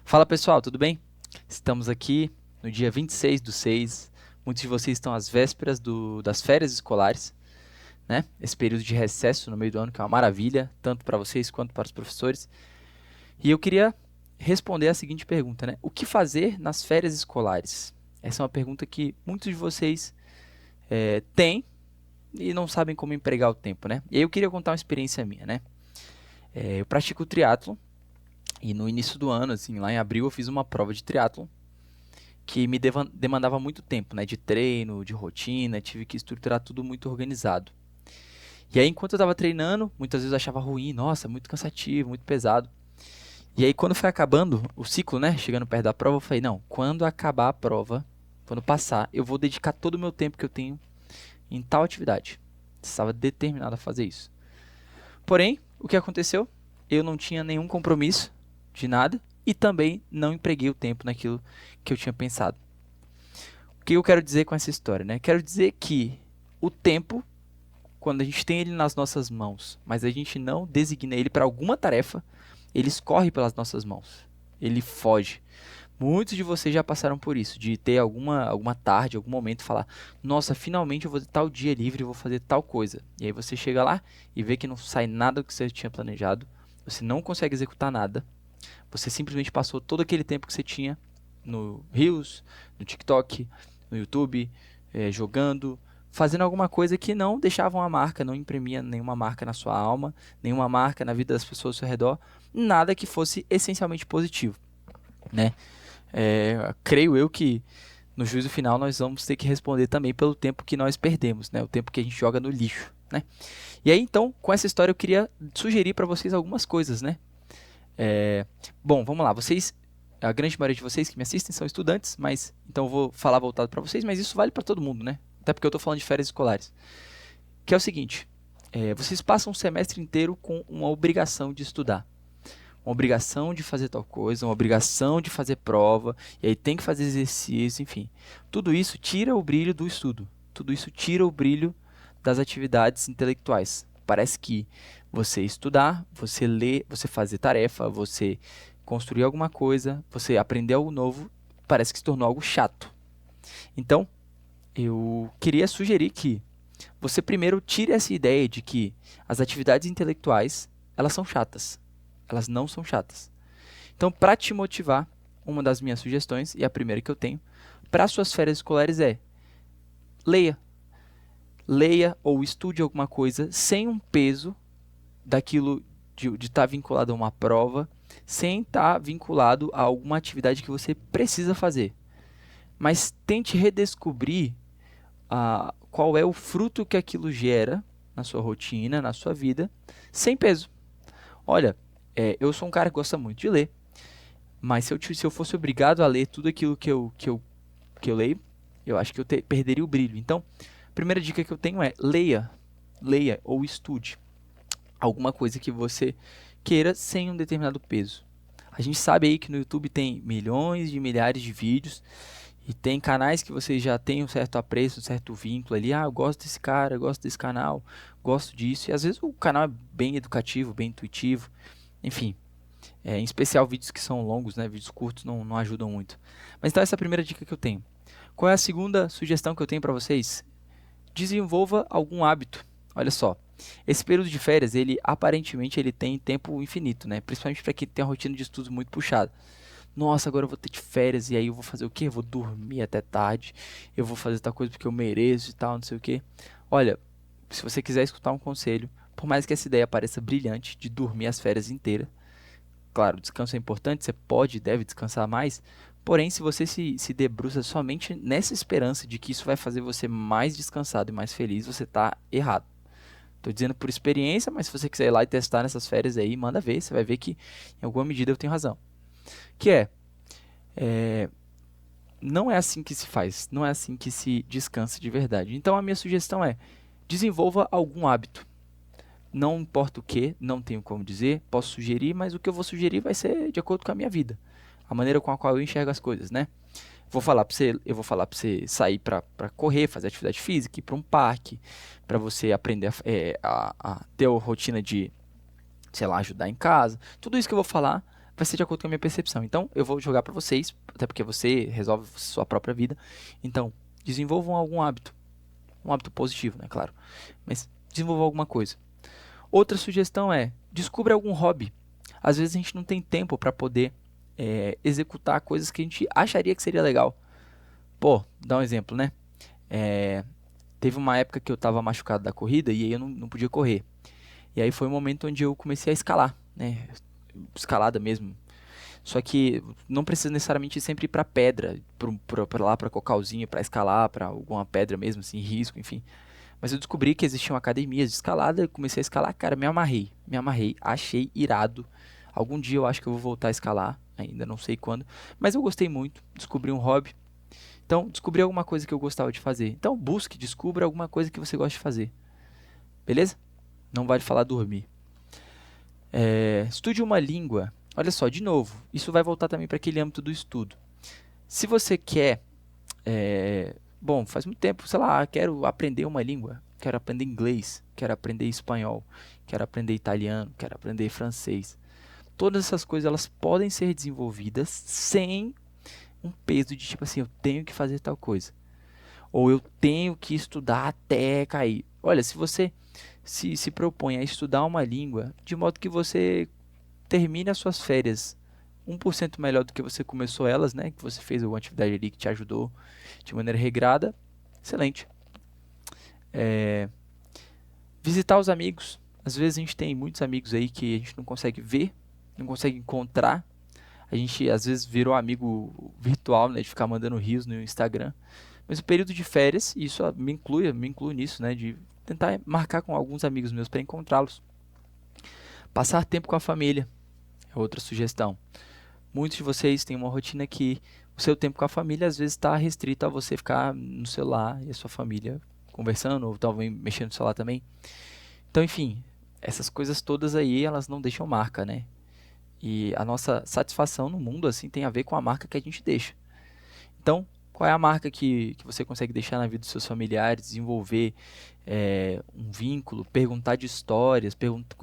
Fala pessoal, tudo bem? Estamos aqui no dia 26/6. Muitos de vocês estão às vésperas das férias escolares, né? Esse período de recesso no meio do ano que é uma maravilha, tanto para vocês quanto para os professores. E eu queria responder a seguinte pergunta, né? O que fazer nas férias escolares? Essa é uma pergunta que muitos de vocês têm e não sabem como empregar o tempo, né? E aí eu queria contar uma experiência minha, né? Eu pratico triatlo e no início do ano, assim, lá em abril, eu fiz uma prova de triatlo que me demandava muito tempo, né, de treino, de rotina, tive que estruturar tudo muito organizado. E aí, enquanto eu estava treinando, muitas vezes eu achava ruim, nossa, muito cansativo, muito pesado. E aí, quando foi acabando o ciclo, né, chegando perto da prova, eu falei, não, quando acabar a prova, quando passar, eu vou dedicar todo o meu tempo que eu tenho em tal atividade. Estava determinado a fazer isso. Porém, o que aconteceu? Eu não tinha nenhum compromisso de nada e também não empreguei o tempo naquilo que eu tinha pensado. O que eu quero dizer com essa história, né? Quero dizer que o tempo, quando a gente tem ele nas nossas mãos, mas a gente não designa ele para alguma tarefa, ele escorre pelas nossas mãos. Ele foge. Muitos de vocês já passaram por isso, de ter alguma tarde, algum momento e falar: nossa, finalmente eu vou ter tal dia livre e vou fazer tal coisa. E aí você chega lá e vê que não sai nada do que você tinha planejado, você não consegue executar nada, você simplesmente passou todo aquele tempo que você tinha no Reels, no TikTok, no YouTube, jogando, fazendo alguma coisa que não deixava uma marca, não imprimia nenhuma marca na sua alma, nenhuma marca na vida das pessoas ao seu redor, nada que fosse essencialmente positivo, né? Creio eu que no juízo final nós vamos ter que responder também pelo tempo que nós perdemos, né? O tempo que a gente joga no lixo, né? E aí então, com essa história eu queria sugerir para vocês algumas coisas, né? Bom, vamos lá. Vocês, a grande maioria de vocês que me assistem são estudantes, mas então eu vou falar voltado para vocês, mas isso vale para todo mundo, né? Até porque eu estou falando de férias escolares. Que é o seguinte: vocês passam um semestre inteiro com uma obrigação de estudar, uma obrigação de fazer tal coisa, uma obrigação de fazer prova, e aí tem que fazer exercício, enfim. Tudo isso tira o brilho do estudo. Tudo isso tira o brilho das atividades intelectuais. Parece que você estudar, você ler, você fazer tarefa, você construir alguma coisa, você aprender algo novo, parece que se tornou algo chato. Então, eu queria sugerir que você primeiro tire essa ideia de que as atividades intelectuais, elas são chatas. Elas não são chatas. Então, para te motivar, uma das minhas sugestões, e a primeira que eu tenho, para suas férias escolares é: leia. Leia ou estude alguma coisa sem um peso daquilo de estar vinculado a uma prova, sem estar vinculado a alguma atividade que você precisa fazer. Mas tente redescobrir qual é o fruto que aquilo gera na sua rotina, na sua vida, sem peso. Olha, eu sou um cara que gosta muito de ler, mas se eu fosse obrigado a ler tudo aquilo que eu leio, eu acho que perderia o brilho. Então, a primeira dica que eu tenho é: leia. Leia ou estude alguma coisa que você queira sem um determinado peso. A gente sabe aí que no YouTube tem milhões de milhares de vídeos e tem canais que você já tem um certo apreço, um certo vínculo ali. Ah, eu gosto desse cara, eu gosto desse canal, gosto disso. E às vezes o canal é bem educativo, bem intuitivo. Enfim, em especial vídeos que são longos, né? Vídeos curtos não ajudam muito. Mas então essa é a primeira dica que eu tenho. Qual é a segunda sugestão que eu tenho para vocês? Desenvolva algum hábito. Olha só, esse período de férias, ele aparentemente ele tem tempo infinito, né? Principalmente para quem tem uma rotina de estudos muito puxada. Nossa, agora eu vou ter de férias e aí eu vou fazer o quê? Eu vou dormir até tarde, eu vou fazer tal coisa porque eu mereço e tal, não sei o quê. Olha, se você quiser escutar um conselho, por mais que essa ideia pareça brilhante de dormir as férias inteiras, claro, descanso é importante, você pode e deve descansar mais, porém, se você se debruça somente nessa esperança de que isso vai fazer você mais descansado e mais feliz, você está errado. Estou dizendo por experiência, mas se você quiser ir lá e testar nessas férias aí, manda ver, você vai ver que em alguma medida eu tenho razão. Que é, não é assim que se faz, não é assim que se descansa de verdade. Então a minha sugestão é: desenvolva algum hábito. Não importa o que, não tenho como dizer, posso sugerir, mas o que eu vou sugerir vai ser de acordo com a minha vida, a maneira com a qual eu enxergo as coisas, né? Eu vou falar para você sair para correr, fazer atividade física, ir para um parque, para você aprender a ter a rotina de, sei lá, ajudar em casa. Tudo isso que eu vou falar vai ser de acordo com a minha percepção. Então, eu vou jogar para vocês, até porque você resolve sua própria vida. Então, desenvolvam algum hábito. Um hábito positivo, né, claro. Mas desenvolvam alguma coisa. Outra sugestão é, descubra algum hobby. Às vezes a gente não tem tempo para poder executar coisas que a gente acharia que seria legal. Pô, dá um exemplo, né? Teve uma época que eu estava machucado da corrida e aí eu não podia correr. E aí foi um momento onde eu comecei a escalar, né? Escalada mesmo. Só que não precisa necessariamente sempre ir para pedra, para lá para cocalzinho, para escalar, para alguma pedra mesmo, assim, risco, enfim. Mas eu descobri que existiam academias de escalada, eu comecei a escalar, cara, me amarrei, achei irado. Algum dia eu acho que eu vou voltar a escalar, ainda não sei quando, mas eu gostei muito, descobri um hobby. Então, descobri alguma coisa que eu gostava de fazer. Então, busque, descubra alguma coisa que você gosta de fazer. Beleza? Não vale falar dormir. Estude uma língua. Olha só, de novo, isso vai voltar também para aquele âmbito do estudo. Se você quer, bom, faz muito tempo, sei lá, quero aprender uma língua, quero aprender inglês, quero aprender espanhol, quero aprender italiano, quero aprender francês. Todas essas coisas elas podem ser desenvolvidas sem um peso de tipo assim, eu tenho que fazer tal coisa. Ou eu tenho que estudar até cair. Olha, se você se propõe a estudar uma língua, de modo que você termine as suas férias 1% melhor do que você começou elas, né? Que você fez alguma atividade ali que te ajudou de maneira regrada. Excelente. Visitar os amigos. Às vezes a gente tem muitos amigos aí que a gente não consegue ver, não consegue encontrar. A gente às vezes virou amigo virtual, né? De ficar mandando rios no Instagram. Mas o período de férias, e isso me inclui nisso, né? De tentar marcar com alguns amigos meus para encontrá-los. Passar tempo com a família é outra sugestão. Muitos de vocês têm uma rotina que o seu tempo com a família às vezes está restrito a você ficar no celular e a sua família conversando ou talvez mexendo no celular também. Então, enfim, essas coisas todas aí, elas não deixam marca, né? E a nossa satisfação no mundo assim tem a ver com a marca que a gente deixa. Então, qual é a marca que você consegue deixar na vida dos seus familiares, desenvolver um vínculo, perguntar de histórias,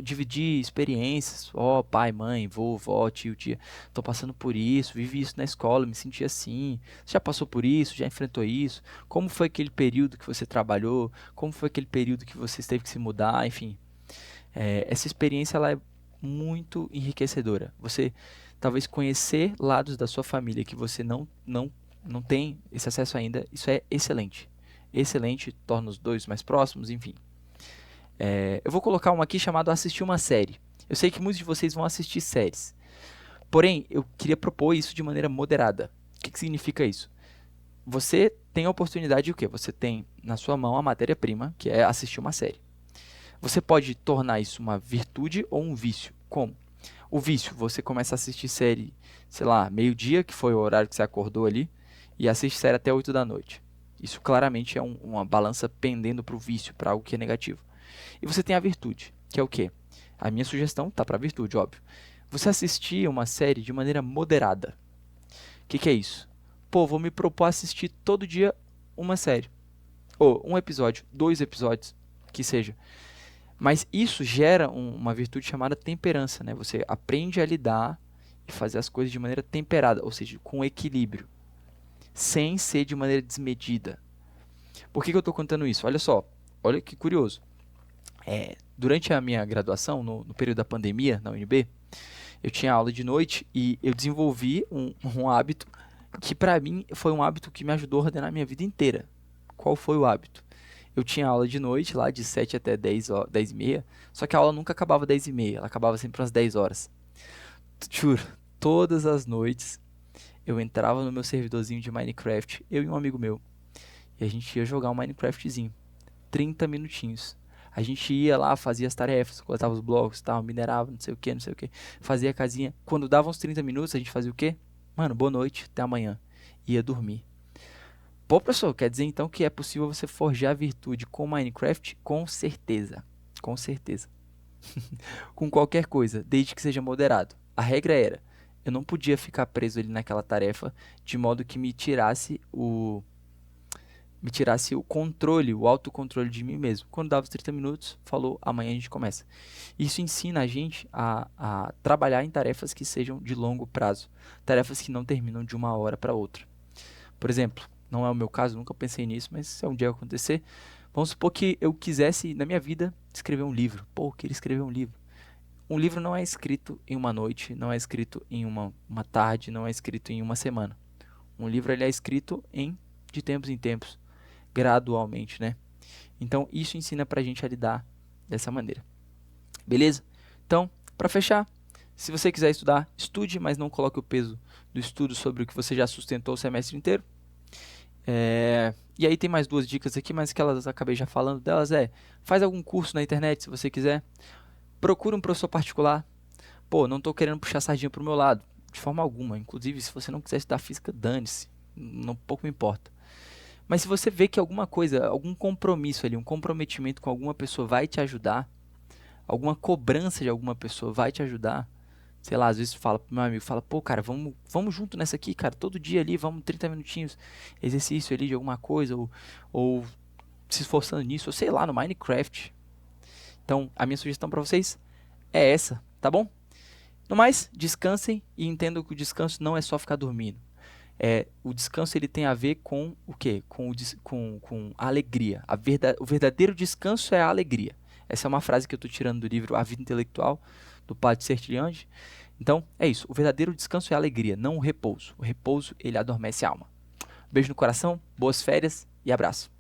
dividir experiências. Ó, pai, mãe, vô, vó, tio, tia, estou passando por isso, vivi isso na escola, me senti assim. Você já passou por isso, já enfrentou isso? Como foi aquele período que você trabalhou? Como foi aquele período que você teve que se mudar? Enfim, essa experiência ela é muito enriquecedora. Você talvez conhecer lados da sua família que você não tem esse acesso ainda, isso é excelente. Excelente, torna os dois mais próximos, enfim. Eu vou colocar um aqui chamado assistir uma série. Eu sei que muitos de vocês vão assistir séries. Porém, eu queria propor isso de maneira moderada. O que significa isso? Você tem a oportunidade de o quê? Você tem na sua mão a matéria-prima, que é assistir uma série. Você pode tornar isso uma virtude ou um vício. Como? O vício, você começa a assistir série, sei lá, meio-dia, que foi o horário que você acordou ali, e assiste série até 8 da noite. Isso claramente é uma balança pendendo para o vício, para algo que é negativo. E você tem a virtude, que é o quê? A minha sugestão tá para a virtude, óbvio. Você assistir uma série de maneira moderada. O que é isso? Pô, vou me propor a assistir todo dia uma série. Ou um episódio, 2 episódios, que seja. Mas isso gera uma virtude chamada temperança, né? Você aprende a lidar e fazer as coisas de maneira temperada, ou seja, com equilíbrio, sem ser de maneira desmedida. Por que eu estou contando isso? Olha só, olha que curioso. Durante a minha graduação, no período da pandemia, na UNB, eu tinha aula de noite e eu desenvolvi um hábito que para mim foi um hábito que me ajudou a ordenar a minha vida inteira. Qual foi o hábito? Eu tinha aula de noite, lá de 7 até 10 e meia, só que a aula nunca acabava 10 e meia, ela acabava sempre às 10 horas. Juro, todas as noites eu entrava no meu servidorzinho de Minecraft, eu e um amigo meu, e a gente ia jogar um Minecraftzinho, 30 minutinhos. A gente ia lá, fazia as tarefas, coletava os blocos, tal, minerava, não sei o que, fazia a casinha. Quando dava uns 30 minutos, a gente fazia o quê? Mano, boa noite, até amanhã. Ia dormir. Pô, professor, quer dizer então que é possível você forjar virtude com Minecraft? Com certeza. Com certeza. Com qualquer coisa, desde que seja moderado. A regra era, eu não podia ficar preso ali naquela tarefa de modo que me tirasse me tirasse o controle, o autocontrole de mim mesmo. Quando dava os 30 minutos, falou, amanhã a gente começa. Isso ensina a gente a trabalhar em tarefas que sejam de longo prazo, tarefas que não terminam de uma hora para outra. Por exemplo, não é o meu caso, nunca pensei nisso, mas se um dia acontecer, vamos supor que eu quisesse, na minha vida, escrever um livro. Pô, eu queria escrever um livro. Um livro não é escrito em uma noite, não é escrito em uma tarde, não é escrito em uma semana. Um livro ele é escrito de tempos em tempos, gradualmente, né? Então, isso ensina pra gente a lidar dessa maneira. Beleza? Então, para fechar, se você quiser estudar, estude, mas não coloque o peso do estudo sobre o que você já sustentou o semestre inteiro. E aí tem mais duas dicas aqui, mas que elas acabei já falando delas faz algum curso na internet se você quiser. Procura um professor particular. Pô, não estou querendo puxar sardinha pro meu lado, de forma alguma. Inclusive, se você não quiser estudar física, dane-se. Não pouco me importa. Mas se você vê que alguma coisa, algum compromisso ali, um comprometimento com alguma pessoa vai te ajudar, alguma cobrança de alguma pessoa vai te ajudar, sei lá, às vezes fala pro meu amigo, fala, pô, cara, vamos junto nessa aqui, cara, todo dia ali, vamos 30 minutinhos, exercício ali de alguma coisa, ou se esforçando nisso, ou sei lá, no Minecraft. Então, a minha sugestão para vocês é essa, tá bom? No mais, descansem e entendam que o descanso não é só ficar dormindo. O descanso ele tem a ver com o quê? Com a alegria. O verdadeiro descanso é a alegria. Essa é uma frase que eu estou tirando do livro A Vida Intelectual, do padre Sertilhante. Então, é isso. O verdadeiro descanso é a alegria, não o repouso. O repouso, ele adormece a alma. Beijo no coração, boas férias e abraço.